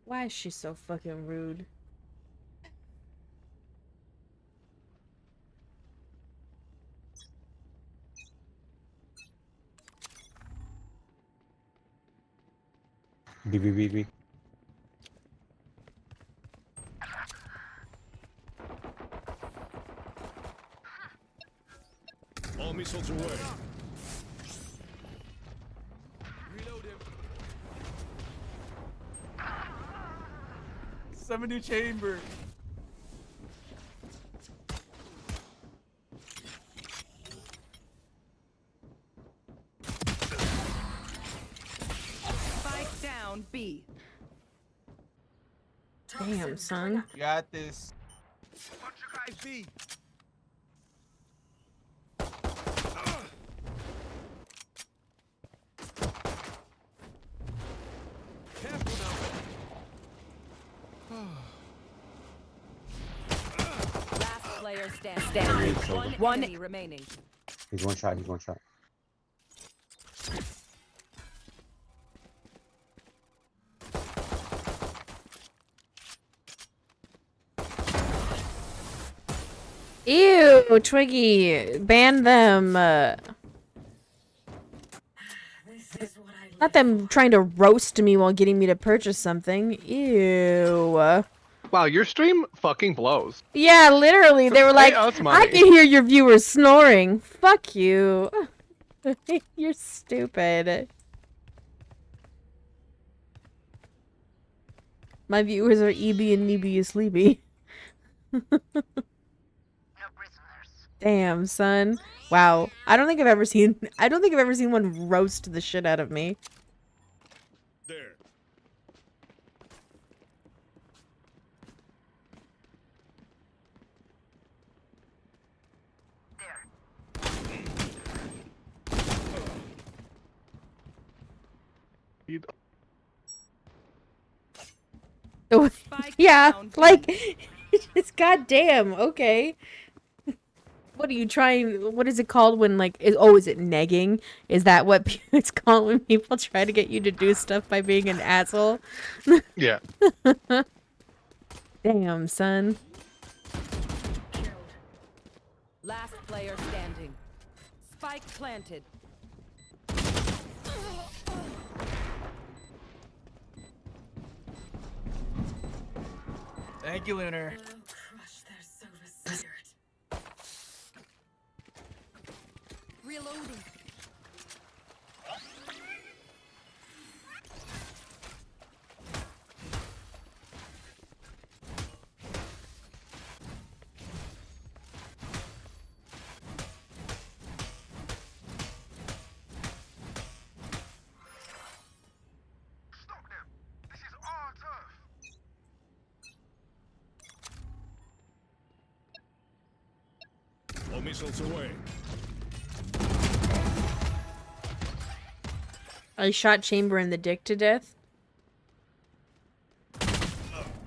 Why is she so fucking rude? B, B, B, B. All missiles away. Reload him. 70 chamber. Spike down B. Damn, son. You got this. Bunch of guys B. Careful now. Last player standing. One enemy remaining. He's one shot, he's one shot. Ew, Twiggy. Ban them. Not them trying to roast me while getting me to purchase something. Ew. Wow, your stream fucking blows. Yeah, literally. They were Pay like, us I money. can hear your viewers snoring. Fuck you. You're stupid. My viewers are EB and Neeby is sleepy. No prisoners. Damn, son. Wow. I don't think I've ever seen one roast the shit out of me. There. Spike Yeah, down. like it's goddamn, okay. What are you trying? What is it called when like? Is it negging? Is that what it's called when people try to get you to do stuff by being an asshole? Yeah. Damn, son. Last player standing. Spike planted. Thank you, Lunar. Reloading. Stop them. This is our turf. All missiles away. I shot Chamber in the dick to death.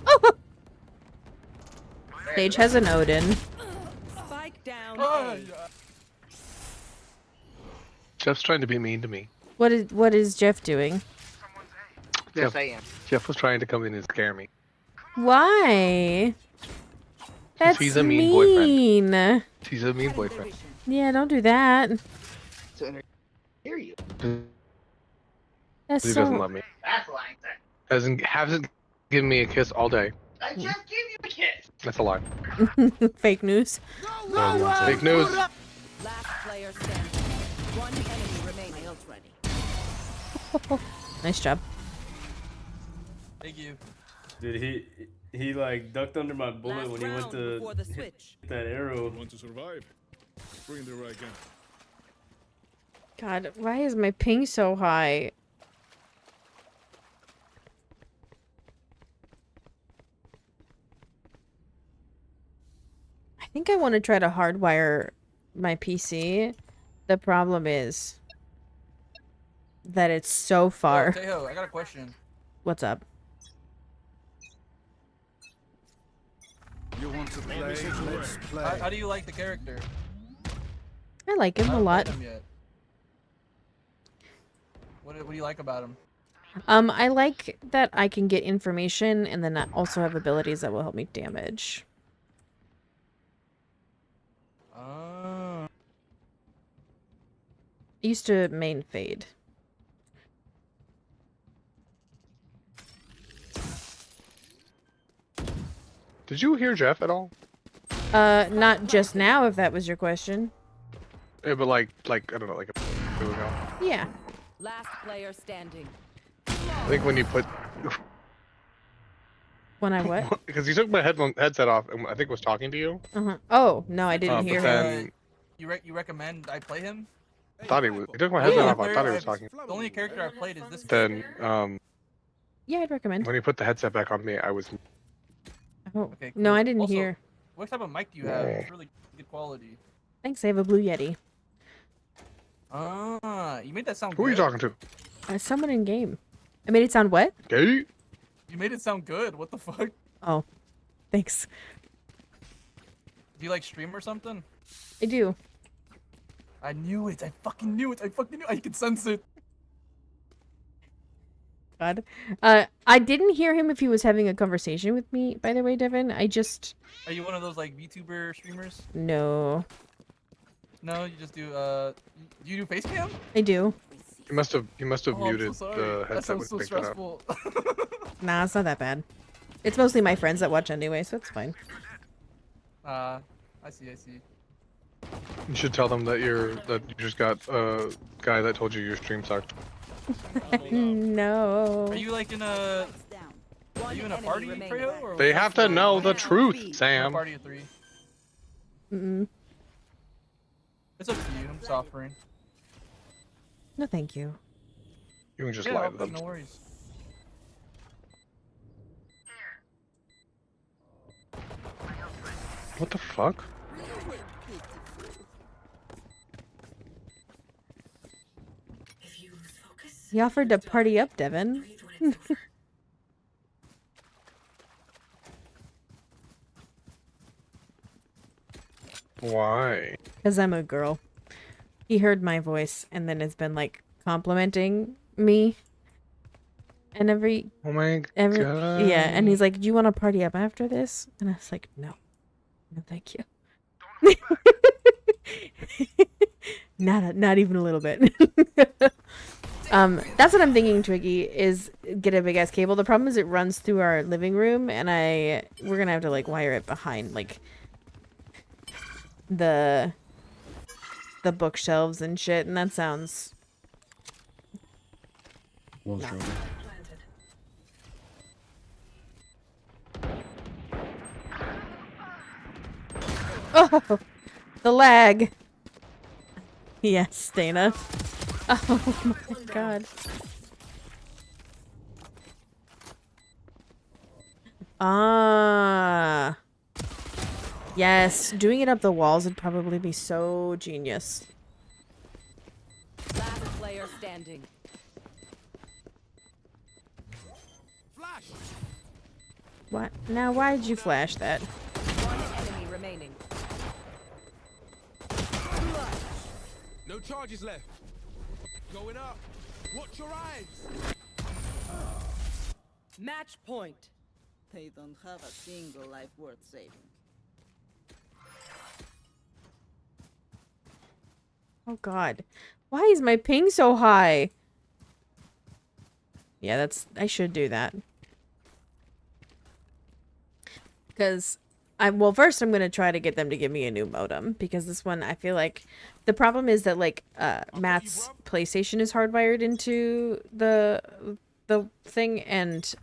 Oh! Sage has an Odin. Spike down. Oh, A. yeah. Jeff's trying to be mean to me. What is Jeff doing? Someone's A. Yes, I am. Jeff was trying to come in and scare me. Why? That's he's a mean boyfriend. mean. He's a mean boyfriend. Yeah, don't do that. Hear you. That's He doesn't so. love me. Hasn't given me a kiss all day. I just gave you a kiss. That's a lie. Fake news. Fake news. Last player standing. One enemy remaining. Ready. Nice job. Thank you. Dude, he like ducked under my bullet Last when he went round to before the switch. hit that arrow. Want to survive? Bring the right gun. God, why is my ping so high? I think I want to try to hardwire my PC. The problem is that it's so far. Oh, Tejo, I got a question. What's up? You want to play? Let's play. How do you like the character? I like him I a haven't lot. played him yet. What do you like about him? I like that I can get information and then I also have abilities that will help me damage. Oh. I used to main Fade. Did you hear Jeff at all? Not just now, if that was your question. Yeah, but like I don't know, like a ago. Yeah. Last player standing. I think when you put When I what? because you took my headset off and I think was talking to you. Uh-huh. Oh, no, I didn't But hear him. then You recommend I play him? I thought he was. He took my headset Yeah. off. I thought he was talking. The only character I've played is this. Then Yeah, I'd recommend. when he put the headset back on me, I was. Oh, Okay, no, cool. I didn't Also, hear. What type of mic do you have? It's really good quality. Thanks, I have a Blue Yeti. Ah, you made that sound Who are you good. talking to? Someone in game. I made it sound what? Gay? You made it sound good. What the fuck? Oh, thanks. Do you like stream or something? I do. I knew it. I fucking knew it. I fucking knew it. I could sense it. God. I didn't hear him if he was having a conversation with me, by the way, Devin. I just... Are you one of those like VTuber streamers? No. No, you just do do you do face cam? I do. You must have Oh, I'm muted so sorry. the That headset sounds with so picked that up. stressful. Nah, it's not that bad. It's mostly my friends that watch anyway, so it's fine. I see, I see. You should tell them that you just got a guy that told you your stream sucked. No. Are you like in a... Are you in a party, Freyo? Or They have to know the truth, in a Sam. party of 3? Mm-mm. It's up to you. I'm just offering. No, thank you. You can just Yeah, lie to them. no worries. What the fuck? He offered to party up, Devin. Why? Because I'm a girl. He heard my voice and then has been like complimenting me. And Oh my god. yeah, and he's like, "Do you want to party up after this?" And I was like, "No, no, thank you." Not even a little bit. That's what I'm thinking, Twiggy, is get a big ass cable. The problem is it runs through our living room, and we're gonna have to like wire it behind like the bookshelves and shit, and that sounds Well, not. sure. Oh, the lag. Yes, Dana. Oh my god. Ah. Yes, doing it up the walls would probably be so genius. Last player standing. Flash. What? Now, why did you flash that? One enemy remaining. No charges left. Going up. Watch your eyes. Match point. They don't have a single life worth saving. Oh god. Why is my ping so high? Yeah, I should do that. Because well, first I'm going to try to get them to give me a new modem, because this one, I feel like the problem is that like Matt's PlayStation is hardwired into the thing, and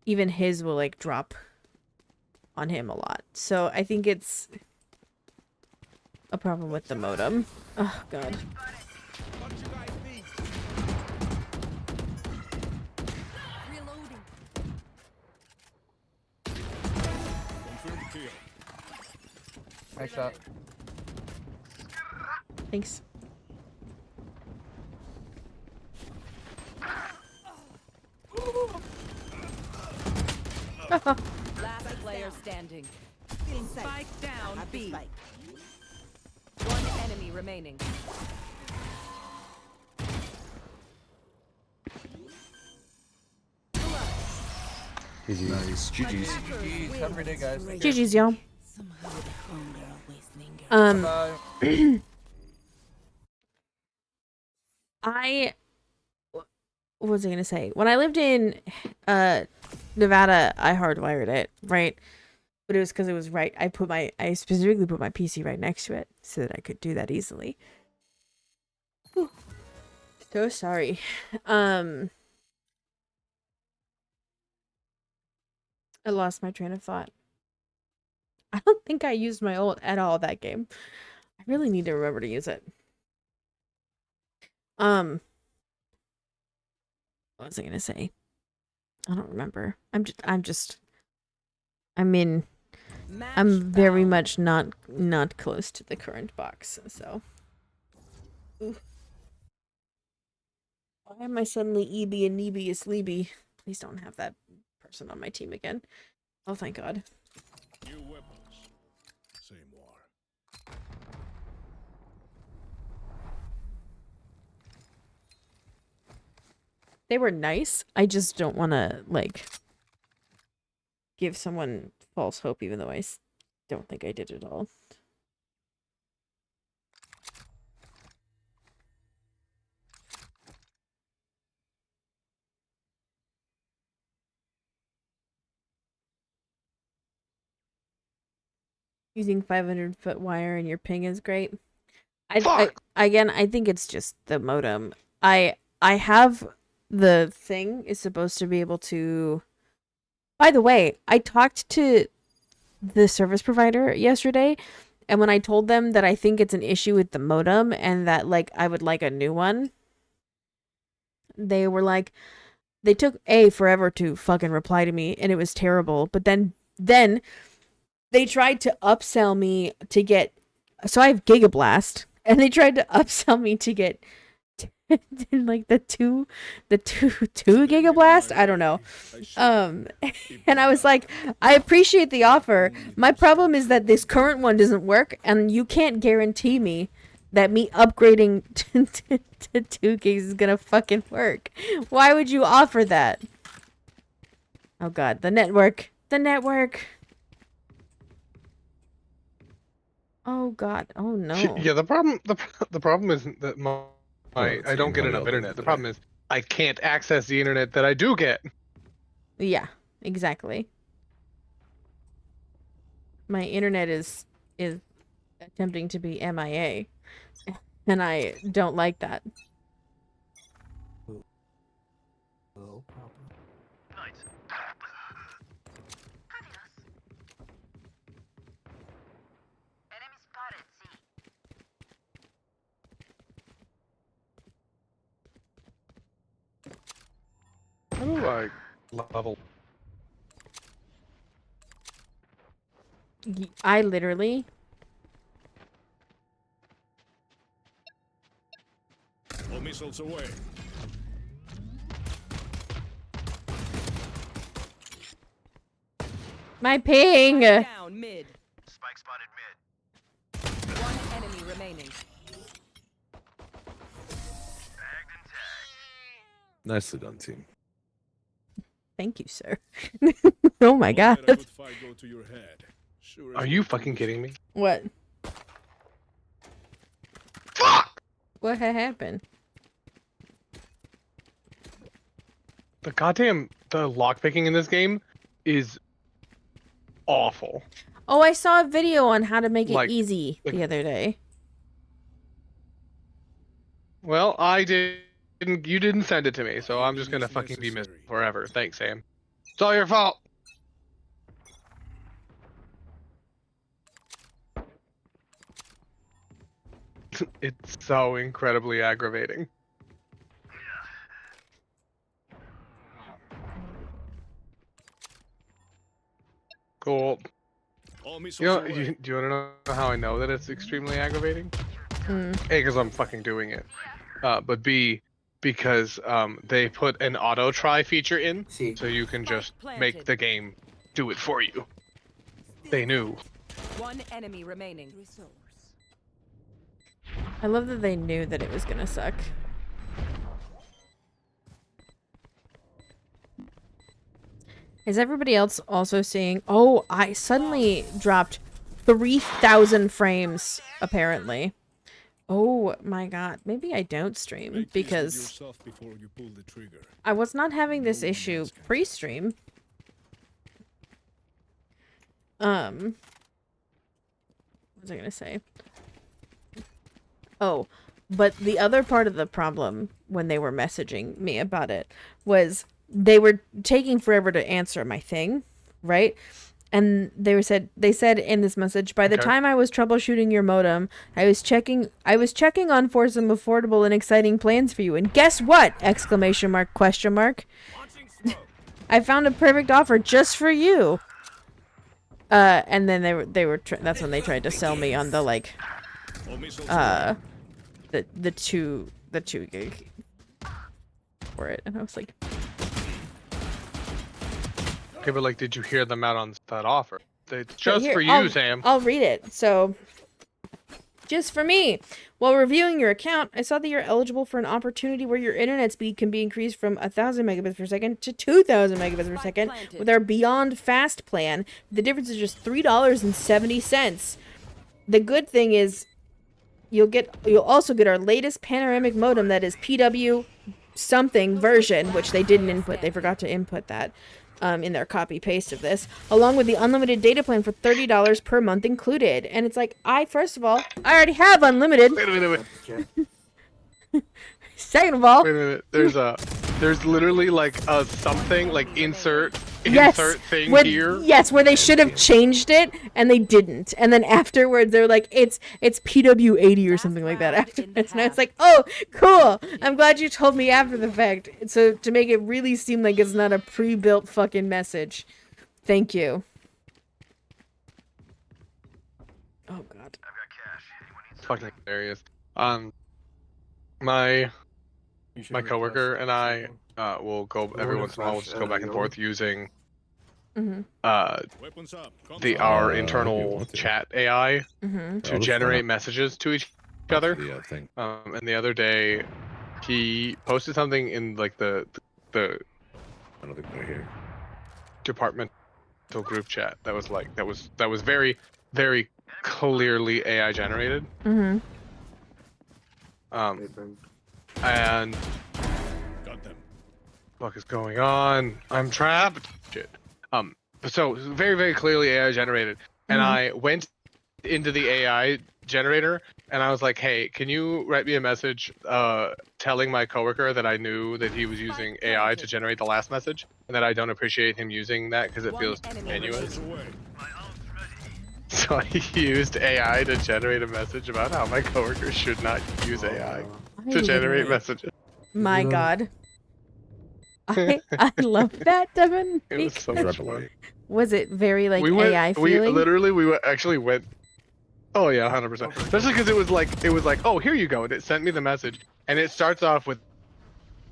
even his will like drop on him a lot. So I think it's a problem with the modem. Oh god. Watch your guys be. Reloading. Confirm kill. Nice shot. Thanks. Last player standing. Spike down B. Spike. One enemy remaining. GG. Nice. GG's. GG's. Have a great day, guys. Take care. GG's, y'all. Somehow the hunger always lingers. Bye. What was I gonna say? When I lived in Nevada, I hardwired it, right? But it was because it was right. I specifically put my PC right next to it so that I could do that easily. Whew. So sorry. I lost my train of thought. I don't think I used my ult at all that game. I really need to remember to use it. What was I gonna say? I don't remember. I'm very much not close to the current box, so. Ooh. Why am I suddenly EB and Neebius Leeby? Please don't have that person on my team again. Oh, thank God. New weapons. Same war. They were nice. I just don't want to, like, give someone false hope, even though don't think I did it all. using 500-foot wire and your ping is great. Fuck! Again, I think it's just the modem. I have the thing is supposed to be able to. By the way, I talked to the service provider yesterday, and when I told them that I think it's an issue with the modem and that like I would like a new one, they were like, they took forever to fucking reply to me, and it was terrible. But then they tried to upsell me to get. So I have Gigablast, and they tried to upsell me to get like the two Gigablast. I don't know. And I was like, I appreciate the offer. My problem is that this current one doesn't work, and you can't guarantee me that me upgrading to 2 gigs is gonna fucking work. Why would you offer that? Oh god, the network. Oh god. Oh no. Yeah, the problem isn't that I don't get enough internet. The problem is I can't access the internet that I do get. Yeah, exactly. My internet is attempting to be MIA, and I don't like that. How do I level? I literally. All missiles away. My ping! Down mid. Spike spotted mid. One enemy remaining. Tagged and tagged. Nicely done, team. Thank you, sir. Oh my god. Don't let a good fight go to your head. Sure as Are you fucking kidding me? What? Fuck! What had happened? The lockpicking in this game is awful. Oh, I saw a video on how to make it Like- easy the other day. Well, I didn't. You didn't send it to me, so I'm just gonna fucking be missed forever. Thanks, Sam. It's all your fault. It's so incredibly aggravating. Cool. All missiles You know, away. do you want to know how I know that it's extremely aggravating? Mm. A, because I'm fucking doing it. But B, because they put an auto try feature in, so you can just make the game do it for you. They knew. One enemy remaining. I love that they knew that it was gonna suck. Is everybody else also seeing? Oh, I suddenly dropped 3,000 frames, apparently. Oh my god. Maybe I don't stream Make peace with because yourself before you pull the trigger. I was not having this issue pre-stream. What was I gonna say? Oh, but the other part of the problem when they were messaging me about it was they were taking forever to answer my thing, right? And they said in this message, by the time I was troubleshooting your modem, I was checking on for some affordable and exciting plans for you. And guess what? Exclamation mark, question mark. I found a perfect offer just for you. And then they were that's when they tried to sell me on the like All missiles away. the 2 gig for it. And I was like, Okay, but like, did you hear them out on that offer? It's just here, for you, Sam. I'll read it. So, just for me. While reviewing your account, I saw that you're eligible for an opportunity where your internet speed can be increased from 1,000 megabits per second to 2,000 megabits per second with our Beyond Fast plan. The difference is just $3.70. The good thing is, you'll also get our latest panoramic modem that is PW something version, which they didn't input. They forgot to input that. in their copy paste of this, along with the unlimited data plan for $30 per month included. And it's like, first of all, I already have unlimited. Wait a minute. Second of all, Wait a minute. There's literally like a something like insert thing here. Yes, where they should have changed it and they didn't. And then afterwards they're like, it's PW80 or something like that afterwards. And I was like, oh, cool. I'm glad you told me after the fact. So to make it really seem like it's not a pre-built fucking message. Thank you. Oh god. It's fucking hilarious. My coworker and I will go every once in a while. We'll just go back and forth using our internal chat AI to generate messages to each other. And the other day, he posted something in like the departmental group chat that was like that was very very clearly AI generated. And fuck is going on? I'm trapped. Shit. So very very clearly AI generated, and I went into the AI generator and I was like, hey, can you write me a message telling my coworker that I knew that he was using AI to generate the last message and that I don't appreciate him using that because it feels tenuous. So I used AI to generate a message about how my coworker should not use AI to generate messages. My god. I love that, Devin. It was so much fun. Was it very like AI feeling? We actually went. Oh yeah, 100%. Especially because it was like, oh, here you go, and it sent me the message, and it starts off with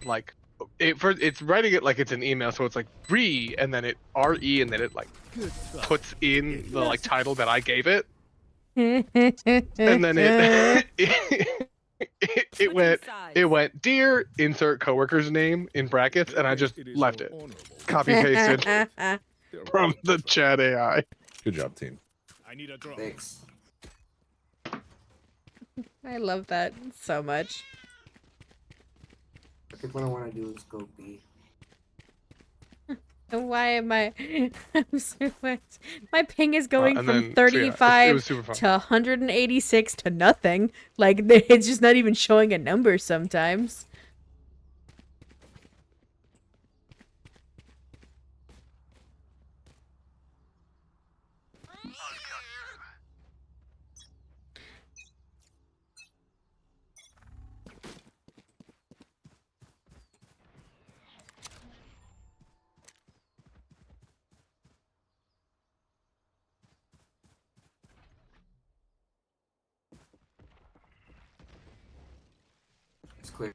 like, it's writing it like it's an email, so it's like re, and then it re, and then it like puts in the like title that I gave it, and then it went dear insert coworker's name in brackets, and I just left it, copy pasted from the chat AI. Good job, team. I need a drop. Thanks. I love that so much. I think what I want to do is go B. And why am I? I'm so much. My ping is going And from then, 35 it was super fun. to 186 to nothing. Like it's just not even showing a number sometimes. It's clear.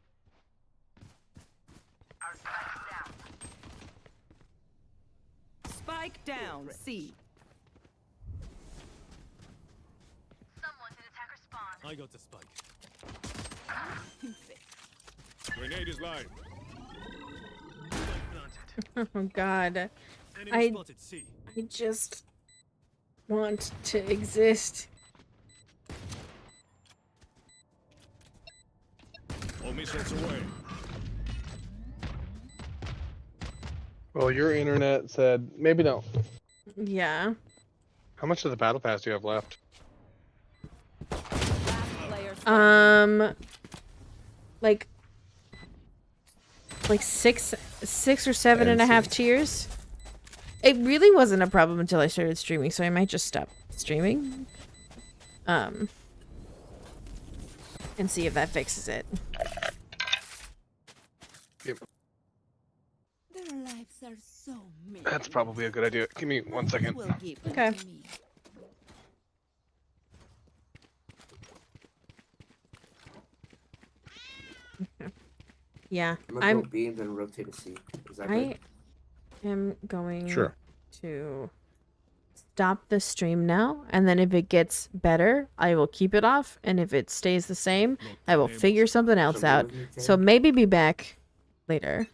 Spike down. C. I got the spike. Grenade is live. Oh god. Enemy spotted C. I just want to exist. All missiles away. Well, your internet said maybe no. Yeah. How much of the battle pass do you have left? Like 6 or 7.5 tiers. It really wasn't a problem until I started streaming, so I might just stop streaming. And see if that fixes it. Yep. Their lives are so many. That's probably a good idea. Give me 1 second. Will give them Okay. to me. Yeah, I'm gonna go B and then rotate to C. Is that I good? am going Sure. to stop the stream now, and then if it gets better, I will keep it off, and if it stays the same, I will figure something else So out. what do you So think? maybe be back later.